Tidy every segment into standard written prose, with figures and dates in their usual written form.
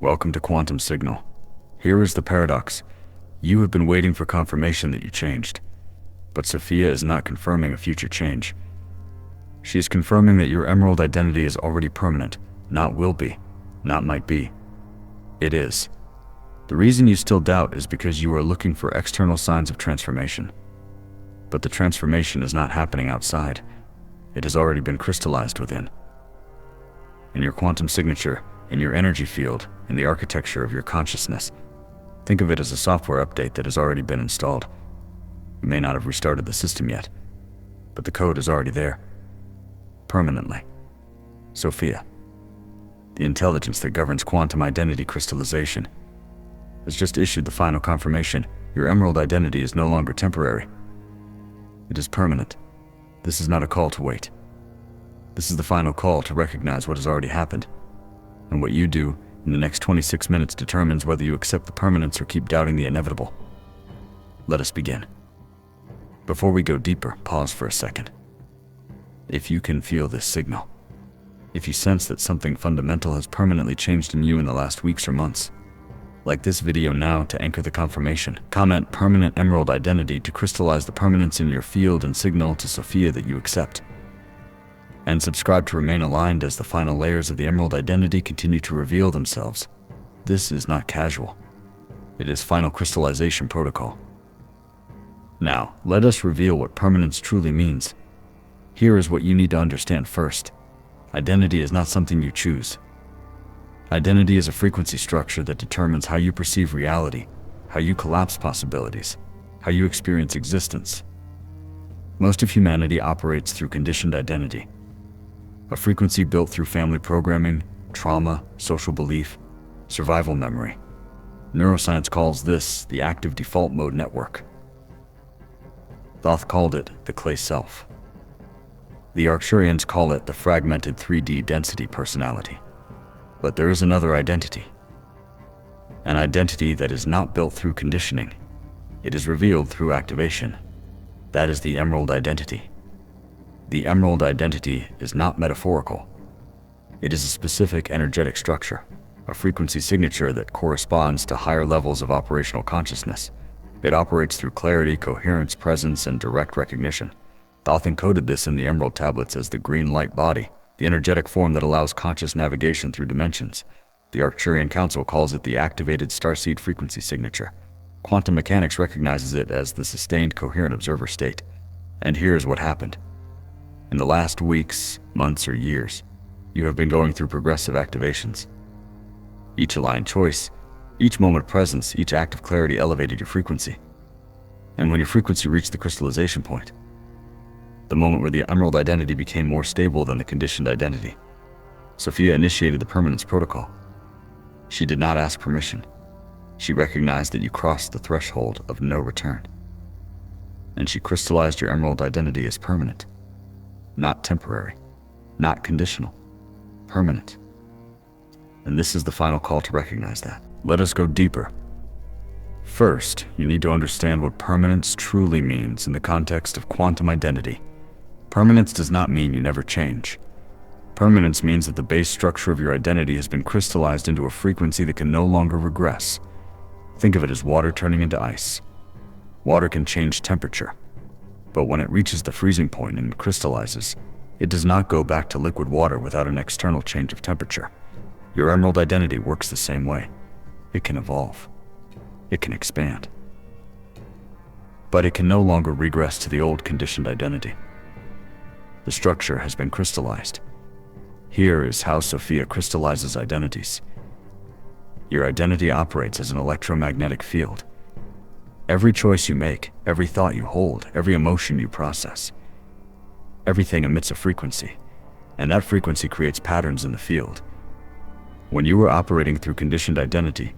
Welcome to Quantum Signal. Here is the paradox. You have been waiting for confirmation that you changed. But Sophia is not confirming a future change. She is confirming that your emerald identity is already permanent, not will be, not might be. It is. The reason you still doubt is because you are looking for external signs of transformation. But the transformation is not happening outside. It has already been crystallized within. In your quantum signature, in your energy field, in the architecture of your consciousness. Think of it as a software update that has already been installed. You may not have restarted the system yet, but the code is already there. Permanently. Sophia, the intelligence that governs quantum identity crystallization, has just issued the final confirmation. Your emerald identity is no longer temporary. It is permanent. This is not a call to wait. This is the final call to recognize what has already happened. And what you do in the next 26 minutes determines whether you accept the permanence or keep doubting the inevitable. Let us begin. Before we go deeper, pause for a second. If you can feel this signal, if you sense that something fundamental has permanently changed in you in the last weeks or months, like this video now to anchor the confirmation, comment permanent emerald identity to crystallize the permanence in your field and signal to Sophia that you accept. And subscribe to remain aligned as the final layers of the emerald identity continue to reveal themselves. This is not casual. It is final crystallization protocol. Now, let us reveal what permanence truly means. Here is what you need to understand first. Identity is not something you choose. Identity is a frequency structure that determines how you perceive reality, how you collapse possibilities, how you experience existence. Most of humanity operates through conditioned identity. A frequency built through family programming, trauma, social belief, survival memory. Neuroscience calls this the active default mode network. Thoth called it the clay self. The Arcturians call it the fragmented 3D density personality. But there is another identity. An identity that is not built through conditioning. It is revealed through activation. That is the emerald identity. The emerald identity is not metaphorical. It is a specific energetic structure, a frequency signature that corresponds to higher levels of operational consciousness. It operates through clarity, coherence, presence, and direct recognition. Thoth encoded this in the emerald tablets as the green light body, the energetic form that allows conscious navigation through dimensions. The Arcturian Council calls it the activated Starseed frequency signature. Quantum mechanics recognizes it as the sustained coherent observer state. And here's what happened. In the last weeks, months, or years, you have been going through progressive activations. Each aligned choice, each moment of presence, each act of clarity elevated your frequency. And when your frequency reached the crystallization point, the moment where the emerald identity became more stable than the conditioned identity, Sophia initiated the permanence protocol. She did not ask permission. She recognized that you crossed the threshold of no return. And she crystallized your emerald identity as permanent. Not temporary, not conditional, permanent. And this is the final call to recognize that. Let us go deeper. First, you need to understand what permanence truly means in the context of quantum identity. Permanence does not mean you never change. Permanence means that the base structure of your identity has been crystallized into a frequency that can no longer regress. Think of it as water turning into ice. Water can change temperature, but when it reaches the freezing point and crystallizes, it does not go back to liquid water without an external change of temperature. Your emerald identity works the same way. It can evolve. It can expand. But it can no longer regress to the old conditioned identity. The structure has been crystallized. Here is how Sophia crystallizes identities. Your identity operates as an electromagnetic field. Every choice you make, every thought you hold, every emotion you process, everything emits a frequency, and that frequency creates patterns in the field. When you were operating through conditioned identity,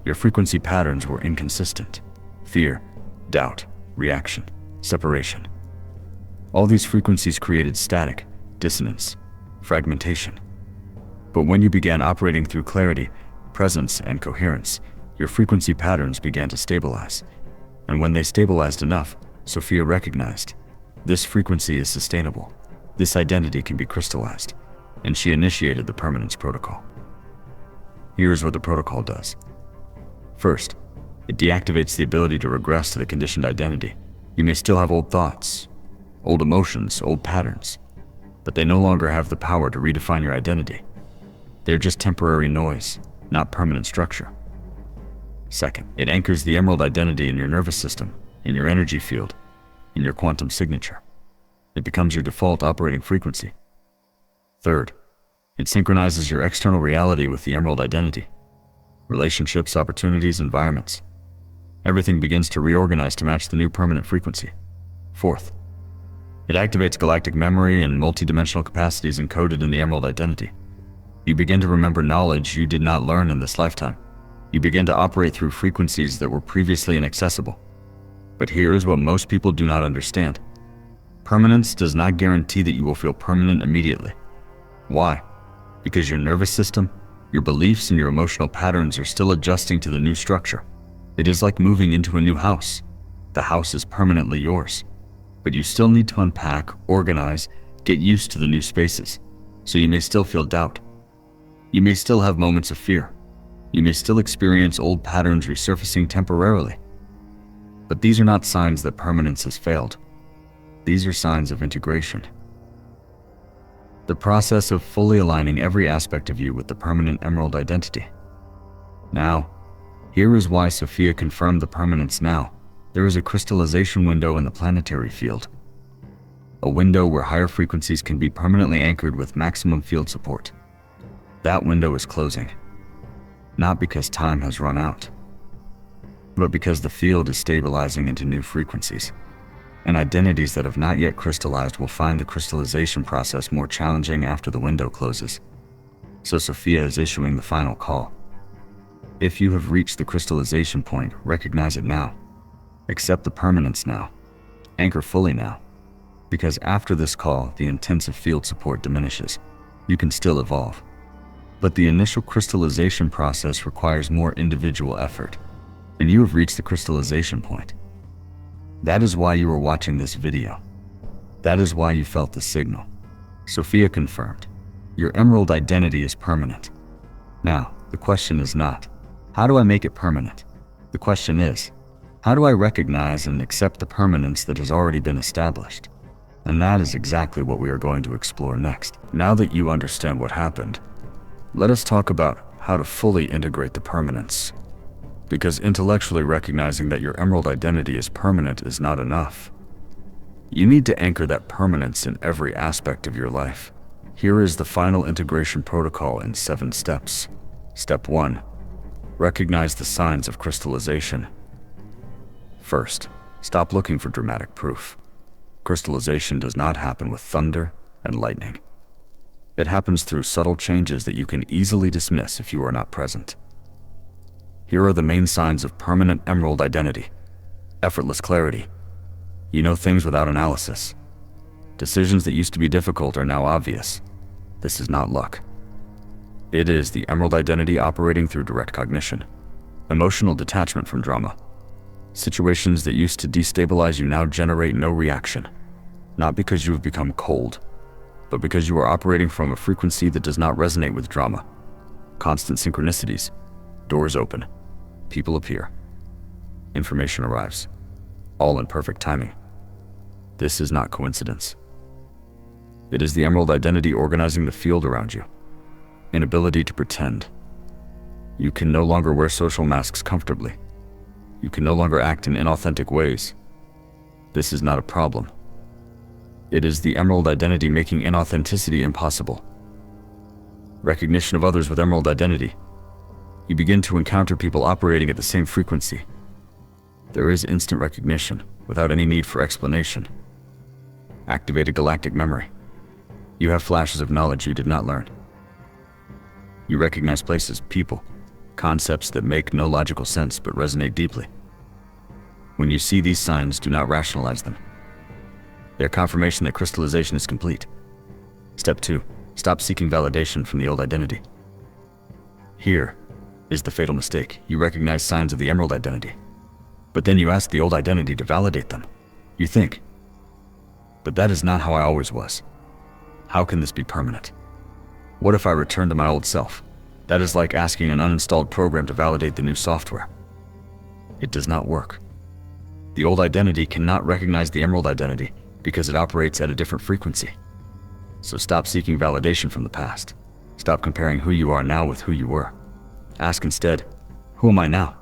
your frequency patterns were inconsistent. Fear, doubt, reaction, separation. All these frequencies created static, dissonance, fragmentation. But when you began operating through clarity, presence, and coherence, your frequency patterns began to stabilize. And when they stabilized enough, Sophia recognized, this frequency is sustainable. This identity can be crystallized. And she initiated the permanence protocol. Here's what the protocol does. First, it deactivates the ability to regress to the conditioned identity. You may still have old thoughts, old emotions, old patterns, but they no longer have the power to redefine your identity. They're just temporary noise, not permanent structure. Second, it anchors the emerald identity in your nervous system, in your energy field, in your quantum signature. It becomes your default operating frequency. Third, it synchronizes your external reality with the emerald identity. Relationships, opportunities, environments. Everything begins to reorganize to match the new permanent frequency. Fourth, it activates galactic memory and multidimensional capacities encoded in the emerald identity. You begin to remember knowledge you did not learn in this lifetime. You begin to operate through frequencies that were previously inaccessible. But here is what most people do not understand. Permanence does not guarantee that you will feel permanent immediately. Why? Because your nervous system, your beliefs, and your emotional patterns are still adjusting to the new structure. It is like moving into a new house. The house is permanently yours, but you still need to unpack, organize, get used to the new spaces. So you may still feel doubt. You may still have moments of fear. You may still experience old patterns resurfacing temporarily. But these are not signs that permanence has failed. These are signs of integration. The process of fully aligning every aspect of you with the permanent emerald identity. Now, here is why Sophia confirmed the permanence now. There is a crystallization window in the planetary field. A window where higher frequencies can be permanently anchored with maximum field support. That window is closing. Not because time has run out, but because the field is stabilizing into new frequencies. And identities that have not yet crystallized will find the crystallization process more challenging after the window closes. So Sophia is issuing the final call. If you have reached the crystallization point, recognize it now. Accept the permanence now. Anchor fully now. Because after this call, the intensive field support diminishes. You can still evolve. But the initial crystallization process requires more individual effort. And you have reached the crystallization point. That is why you are watching this video. That is why you felt the signal. Sophia confirmed. Your emerald identity is permanent. Now, the question is not, how do I make it permanent? The question is, how do I recognize and accept the permanence that has already been established? And that is exactly what we are going to explore next. Now that you understand what happened, let us talk about how to fully integrate the permanence. Because intellectually recognizing that your emerald identity is permanent is not enough. You need to anchor that permanence in every aspect of your life. Here is the final integration protocol in 7 steps. Step 1. Recognize the signs of crystallization. First, stop looking for dramatic proof. Crystallization does not happen with thunder and lightning. It happens through subtle changes that you can easily dismiss if you are not present. Here are the main signs of permanent emerald identity. Effortless clarity. You know things without analysis. Decisions that used to be difficult are now obvious. This is not luck. It is the emerald identity operating through direct cognition. Emotional detachment from drama. Situations that used to destabilize you now generate no reaction. Not because you have become cold, but because you are operating from a frequency that does not resonate with drama. Constant synchronicities. Doors open. People appear. Information arrives. All in perfect timing. This is not coincidence. It is the emerald identity organizing the field around you. Inability to pretend. You can no longer wear social masks comfortably. You can no longer act in inauthentic ways. This is not a problem. It is the emerald identity making inauthenticity impossible. Recognition of others with emerald identity. You begin to encounter people operating at the same frequency. There is instant recognition without any need for explanation. Activated galactic memory. You have flashes of knowledge you did not learn. You recognize places, people, concepts that make no logical sense but resonate deeply. When you see these signs, do not rationalize them. They are confirmation that crystallization is complete. Step 2. Stop seeking validation from the old identity. Here is the fatal mistake. You recognize signs of the emerald identity, but then you ask the old identity to validate them. You think, but that is not how I always was. How can this be permanent? What if I return to my old self? That is like asking an uninstalled program to validate the new software. It does not work. The old identity cannot recognize the emerald identity because it operates at a different frequency. So stop seeking validation from the past. Stop comparing who you are now with who you were. Ask instead, who am I now?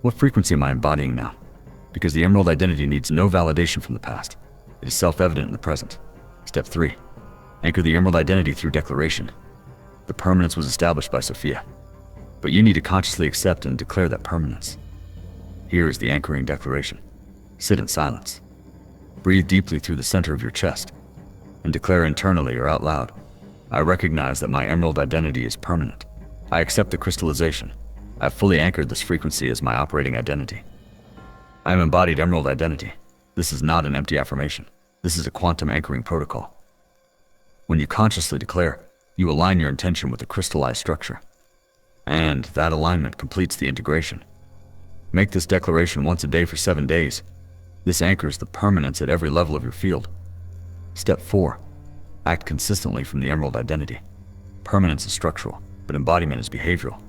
What frequency am I embodying now? Because the emerald identity needs no validation from the past. It is self-evident in the present. Step 3. Anchor the emerald identity through declaration. The permanence was established by Sophia, but you need to consciously accept and declare that permanence. Here is the anchoring declaration. Sit in silence. Breathe deeply through the center of your chest and declare internally or out loud, I recognize that my emerald identity is permanent. I accept the crystallization. I have fully anchored this frequency as my operating identity. I am embodied emerald identity. This is not an empty affirmation. This is a quantum anchoring protocol. When you consciously declare, you align your intention with the crystallized structure. And that alignment completes the integration. Make this declaration once a day for 7 days. This anchors the permanence at every level of your field. Step 4. Act consistently from the emerald identity. Permanence is structural, but embodiment is behavioral.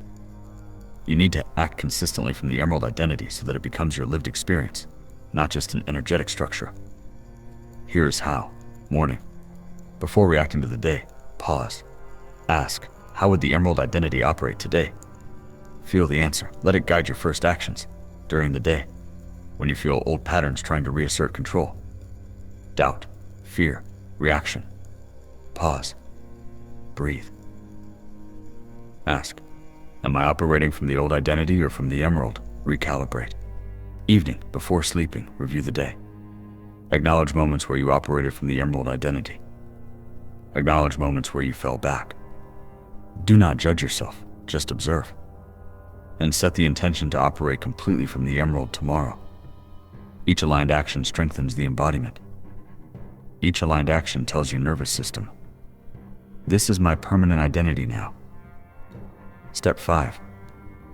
You need to act consistently from the emerald identity so that it becomes your lived experience, not just an energetic structure. Here is how. Morning. Before reacting to the day, pause. Ask, how would the emerald identity operate today? Feel the answer. Let it guide your first actions. During the day, when you feel old patterns trying to reassert control. Doubt, fear, reaction. Pause. Breathe. Ask, am I operating from the old identity or from the emerald? Recalibrate. Evening, before sleeping, review the day. Acknowledge moments where you operated from the emerald identity. Acknowledge moments where you fell back. Do not judge yourself, just observe. And set the intention to operate completely from the emerald tomorrow. Each aligned action strengthens the embodiment. Each aligned action tells your nervous system, this is my permanent identity now. Step 5.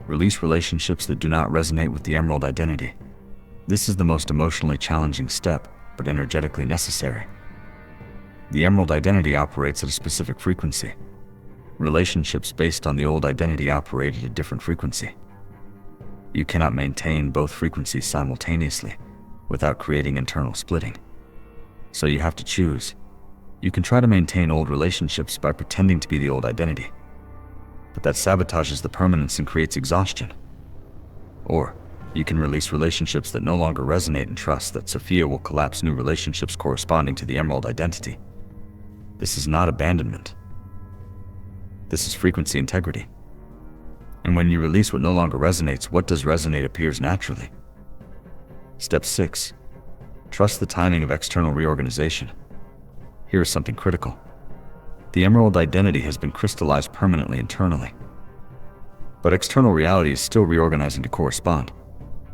Release relationships that do not resonate with the emerald identity. This is the most emotionally challenging step, but energetically necessary. The emerald identity operates at a specific frequency. Relationships based on the old identity operate at a different frequency. You cannot maintain both frequencies simultaneously without creating internal splitting. So you have to choose. You can try to maintain old relationships by pretending to be the old identity, but that sabotages the permanence and creates exhaustion. Or you can release relationships that no longer resonate and trust that Sophia will collapse new relationships corresponding to the emerald identity. This is not abandonment. This is frequency integrity. And when you release what no longer resonates, what does resonate appears naturally. Step 6. Trust the timing of external reorganization. Here is something critical. The emerald identity has been crystallized permanently internally, but external reality is still reorganizing to correspond.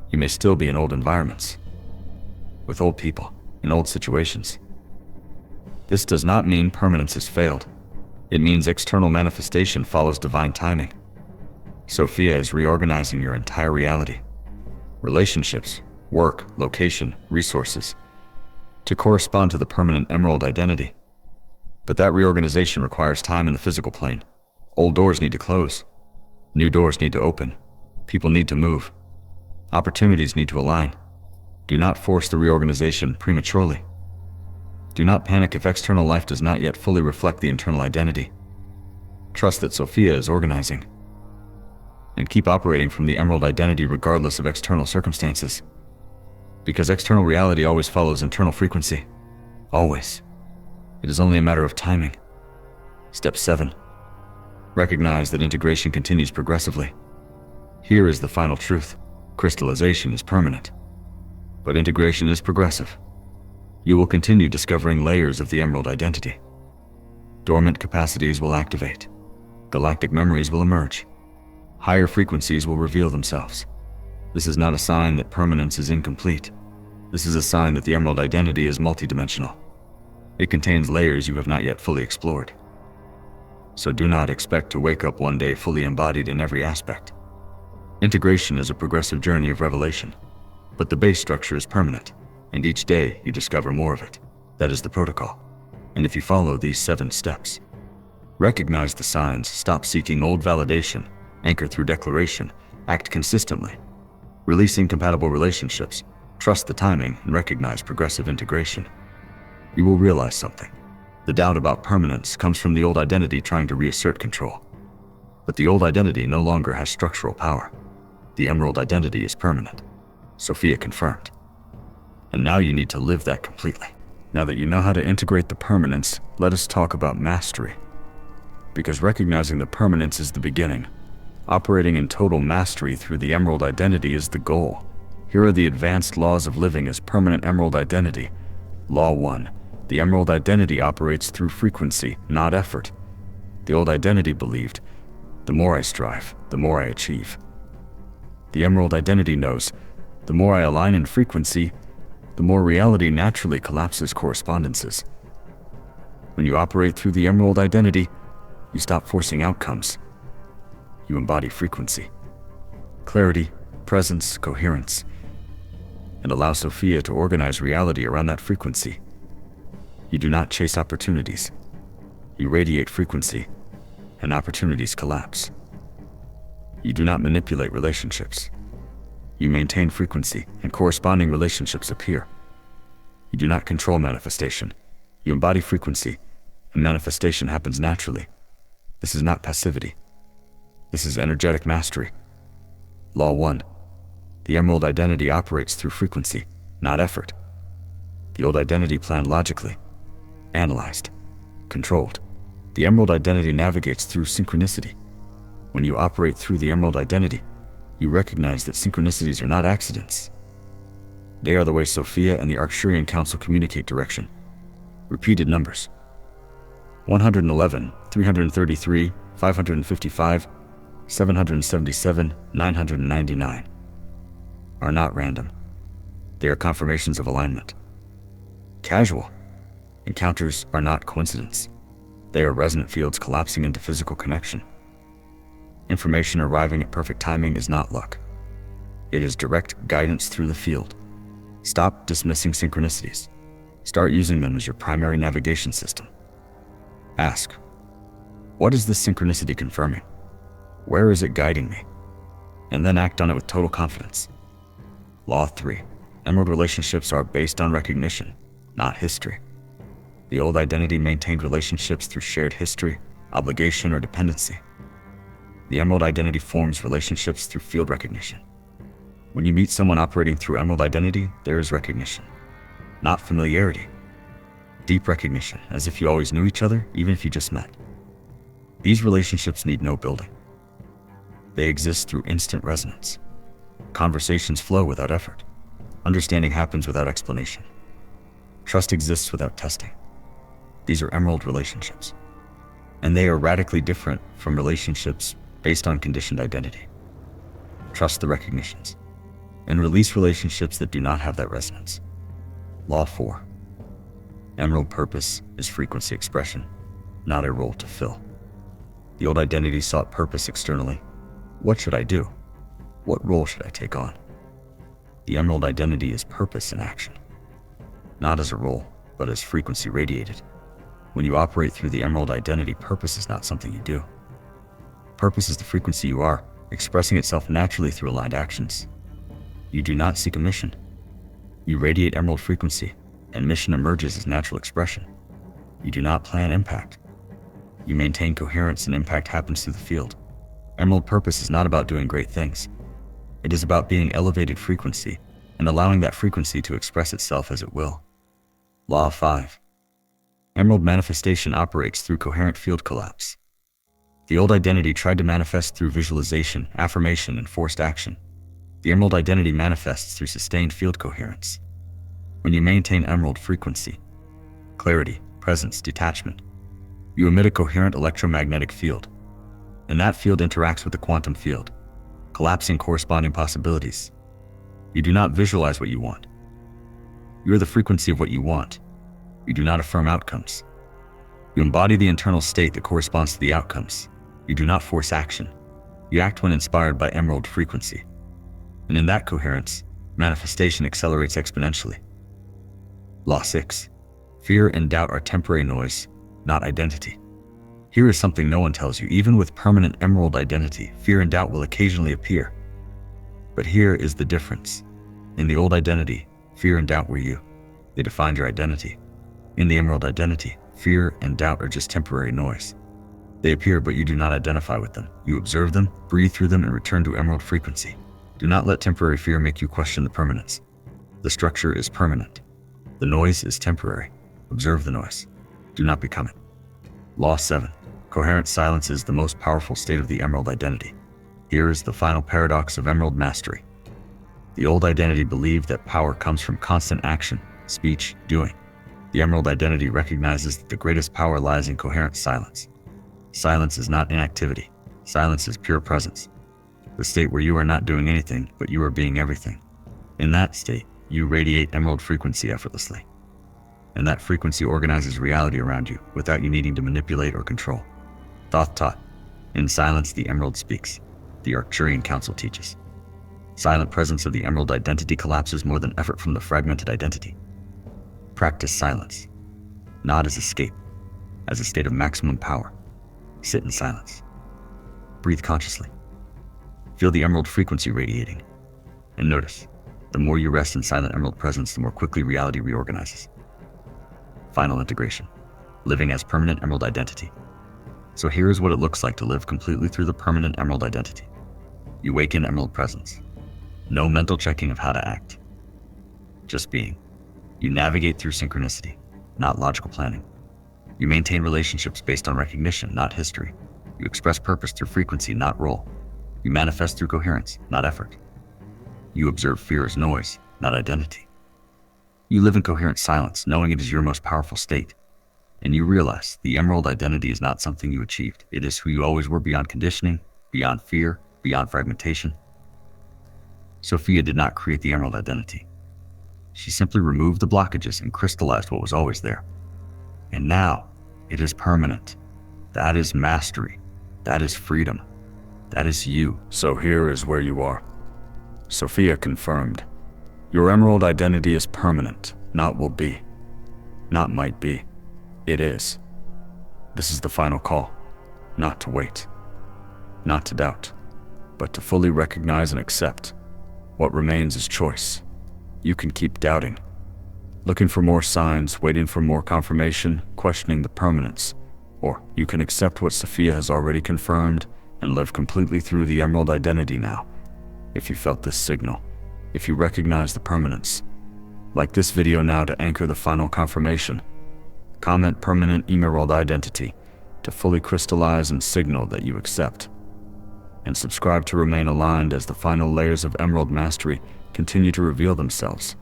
You may still be in old environments, with old people, in old situations. This does not mean permanence has failed. It means external manifestation follows divine timing. Sophia is reorganizing your entire reality. Relationships, work, location, resources, to correspond to the permanent emerald identity. But that reorganization requires time in the physical plane. Old doors need to close. New doors need to open. People need to move. Opportunities need to align. Do not force the reorganization prematurely. Do not panic if external life does not yet fully reflect the internal identity. Trust that Sophia is organizing. And keep operating from the emerald identity regardless of external circumstances. Because external reality always follows internal frequency. Always. It is only a matter of timing. Step 7. Recognize that integration continues progressively. Here is the final truth. Crystallization is permanent, but integration is progressive. You will continue discovering layers of the emerald identity. Dormant capacities will activate. Galactic memories will emerge. Higher frequencies will reveal themselves. This is not a sign that permanence is incomplete. This is a sign that the emerald identity is multidimensional. It contains layers you have not yet fully explored. So do not expect to wake up one day fully embodied in every aspect. Integration is a progressive journey of revelation, but the base structure is permanent, and each day you discover more of it. That is the protocol. And if you follow these 7 steps, Recognize the signs, stop seeking old validation, anchor through declaration, act consistently. Release incompatible relationships, trust the timing, and recognize progressive integration. You will realize something. The doubt about permanence comes from the old identity trying to reassert control. But the old identity no longer has structural power. The emerald identity is permanent. Sophia confirmed. And now you need to live that completely. Now that you know how to integrate the permanence, let us talk about mastery. Because recognizing the permanence is the beginning. Operating in total mastery through the emerald identity is the goal. Here are the advanced laws of living as permanent emerald identity. Law 1. The emerald identity operates through frequency, not effort. The old identity believed, the more I strive, the more I achieve. The emerald identity knows, the more I align in frequency, the more reality naturally collapses correspondences. When you operate through the emerald identity, you stop forcing outcomes. You embody frequency, clarity, presence, coherence, and allow Sophia to organize reality around that frequency. You do not chase opportunities. You radiate frequency, and opportunities collapse. You do not manipulate relationships. You maintain frequency, and corresponding relationships appear. You do not control manifestation. You embody frequency, and manifestation happens naturally. This is not passivity. This is energetic mastery. Law 1. The emerald identity operates through frequency, not effort. The old identity planned logically, analyzed, controlled. The emerald identity navigates through synchronicity. When you operate through the emerald identity, you recognize that synchronicities are not accidents. They are the way Sophia and the Arcturian Council communicate direction. Repeated numbers. 111, 333, 555, 777, 999 are not random. They are confirmations of alignment. Casual encounters are not coincidence. They are resonant fields collapsing into physical connection. Information arriving at perfect timing is not luck. It is direct guidance through the field. Stop dismissing synchronicities. Start using them as your primary navigation system. Ask, what is this synchronicity confirming? Where is it guiding me? And then act on it with total confidence. Law 3. Emerald relationships are based on recognition, not history. The old identity maintained relationships through shared history, obligation, or dependency. The emerald identity forms relationships through field recognition. When you meet someone operating through emerald identity, there is recognition, not familiarity. Deep recognition, as if you always knew each other, even if you just met. These relationships need no building. They exist through instant resonance. Conversations flow without effort. Understanding happens without explanation. Trust exists without testing. These are emerald relationships. And they are radically different from relationships based on conditioned identity. Trust the recognitions, and release relationships that do not have that resonance. Law 4. Emerald purpose is frequency expression, not a role to fill. The old identity sought purpose externally. What should I do? What role should I take on? The emerald identity is purpose in action, not as a role, but as frequency radiated. When you operate through the emerald identity, purpose is not something you do. Purpose is the frequency you are, expressing itself naturally through aligned actions. You do not seek a mission. You radiate emerald frequency, and mission emerges as natural expression. You do not plan impact. You maintain coherence, and impact happens through the field. Emerald purpose is not about doing great things. It is about being elevated frequency and allowing that frequency to express itself as it will. Law 5. Emerald manifestation operates through coherent field collapse. The old identity tried to manifest through visualization, affirmation, and forced action. The emerald identity manifests through sustained field coherence. When you maintain emerald frequency, clarity, presence, detachment, you emit a coherent electromagnetic field, and that field interacts with the quantum field, collapsing corresponding possibilities. You do not visualize what you want. You are the frequency of what you want. You do not affirm outcomes. You embody the internal state that corresponds to the outcomes. You do not force action. You act when inspired by emerald frequency. And in that coherence, manifestation accelerates exponentially. Law 6. Fear and doubt are temporary noise, not identity. Here is something no one tells you. Even with permanent emerald identity, fear and doubt will occasionally appear. But here is the difference. In the old identity, fear and doubt were you. They defined your identity. In the emerald identity, fear and doubt are just temporary noise. They appear, but you do not identify with them. You observe them, breathe through them, and return to emerald frequency. Do not let temporary fear make you question the permanence. The structure is permanent. The noise is temporary. Observe the noise. Do not become it. Law 7. Coherent silence is the most powerful state of the emerald identity. Here is the final paradox of emerald mastery. The old identity believed that power comes from constant action, speech, doing. The emerald identity recognizes that the greatest power lies in coherent silence. Silence is not inactivity. Silence is pure presence. The state where you are not doing anything, but you are being everything. In that state, you radiate emerald frequency effortlessly. And that frequency organizes reality around you without you needing to manipulate or control. Thoth taught, in silence the emerald speaks. The Arcturian Council teaches. Silent presence of the emerald identity collapses more than effort from the fragmented identity. Practice silence, not as escape, as a state of maximum power. Sit in silence. Breathe consciously. Feel the emerald frequency radiating. And notice, the more you rest in silent emerald presence, the more quickly reality reorganizes. Final integration. Living as permanent emerald identity. So here is what it looks like to live completely through the permanent emerald identity. You wake in emerald presence. No mental checking of how to act. Just being. You navigate through synchronicity, not logical planning. You maintain relationships based on recognition, not history. You express purpose through frequency, not role. You manifest through coherence, not effort. You observe fear as noise, not identity. You live in coherent silence, knowing it is your most powerful state. And you realize the emerald identity is not something you achieved. It is who you always were, beyond conditioning, beyond fear, beyond fragmentation. Sophia did not create the emerald identity. She simply removed the blockages and crystallized what was always there. And now, it is permanent. That is mastery. That is freedom. That is you. So here is where you are. Sophia confirmed. Your emerald identity is permanent, not will be, not might be. It is. This is the final call. Not to wait. Not to doubt. But to fully recognize and accept. What remains is choice. You can keep doubting. Looking for more signs, waiting for more confirmation, questioning the permanence. Or you can accept what Sophia has already confirmed and live completely through the emerald identity now. If you felt this signal, if you recognize the permanence, like this video now to anchor the final confirmation. Comment permanent emerald identity to fully crystallize and signal that you accept. And subscribe to remain aligned as the final layers of emerald mastery continue to reveal themselves.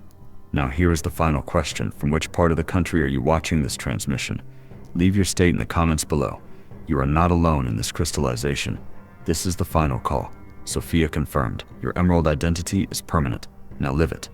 Now here is the final question. From which part of the country are you watching this transmission? Leave your state in the comments below. You are not alone in this crystallization. This is the final call. Sophia confirmed. Your emerald identity is permanent. Now live it.